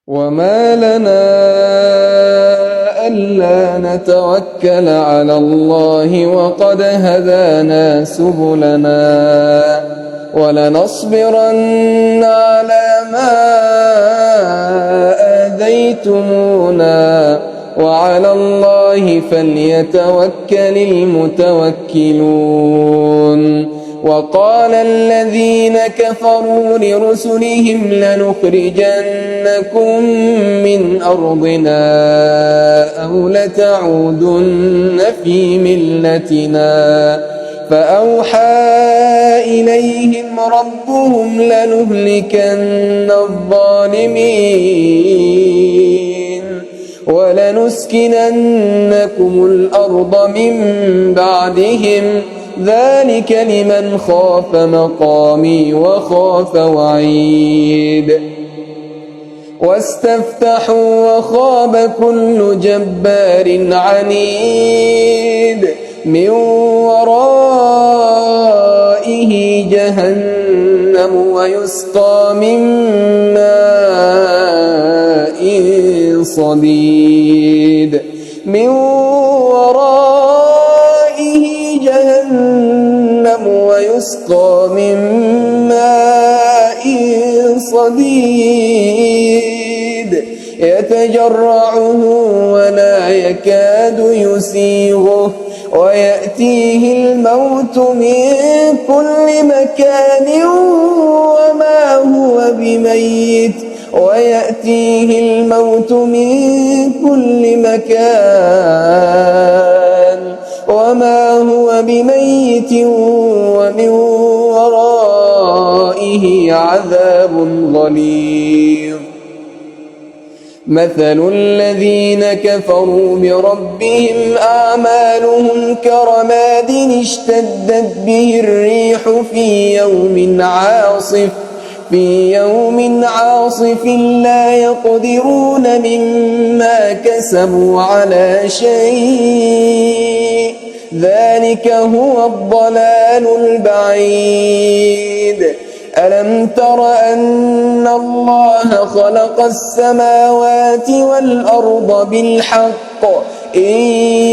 وما لنا ألا نتوكل على الله وقد هدانا سبلنا ولنصبرن على ما آذيتمونا وعلى الله فليتوكل المتوكلون. وقال الذين كفروا لرسلهم لنخرجنكم من أرضنا أو لتعودن في ملتنا فأوحى إليهم ربهم لنهلكن الظالمين ولنسكننكم الأرض من بعدهم ذلك لمن خاف مقامي وخاف وعيد. واستفتحوا وخاب كل جبار عنيد من ورائه جهنم ويسقى من ماء صديد من ورائه جهنم ويسقى من ماء صديد يتجرعه ولا يكاد يسيغه ويأتيه الموت من كل مكان وما هو بميت ومن ورائه عذاب غليظ. مثل الذين كفروا بربهم أعمالهم كرماد اشتدت به الريح في يوم عاصف لا يقدرون مما كسبوا على شيء ذلك هو الضلال البعيد. ألم تر أن الله خلق السماوات والأرض بالحق إن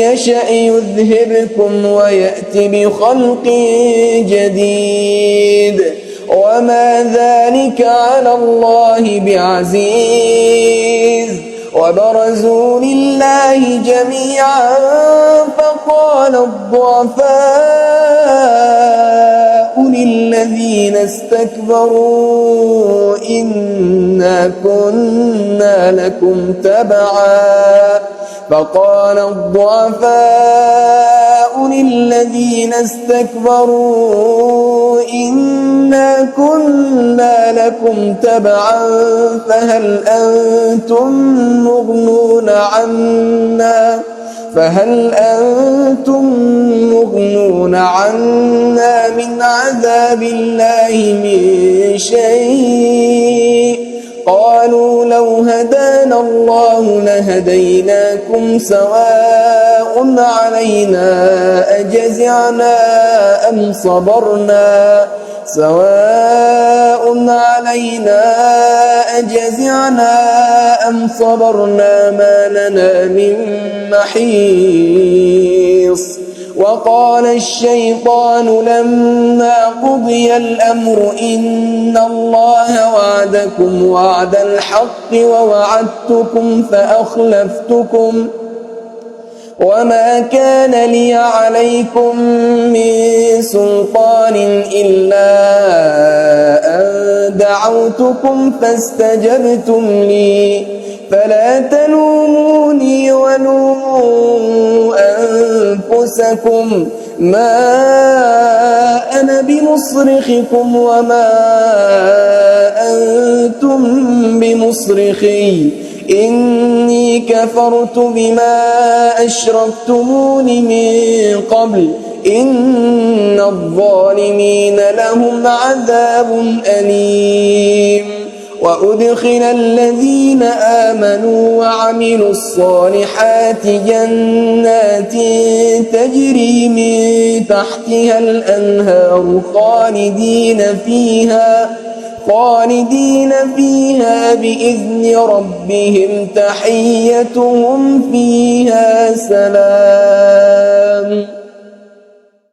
يشأ يذهبكم ويأت بخلق جديد وما ذلك على الله بعزيز. وبرزوا لله جميعا فقال الضعفاء للذين استكبروا إنا كنا لكم تبعا فهل أنتم مغنون عنا من عذاب الله من شيء قالوا لو هدانا الله لهديناكم سواء علينا أجزعنا أم صبرنا ما لنا من محيص. وقال الشيطان لما قضي الأمر إن الله وعدكم وعد الحق ووعدتكم فأخلفتكم وما كان لي عليكم من سلطان إلا أن دعوتكم فاستجبتم لي فلا تلوموني ولوموا أنفسكم ما أنا بمصرخكم وما أنتم بمصرخي إني كفرت بما أشركتمون من قبل إن الظالمين لهم عذاب أليم. وأدخل الذين آمنوا وعملوا الصالحات جنات تجري من تحتها الأنهار خالدين فيها بإذن ربهم تحيتهم فيها سلام.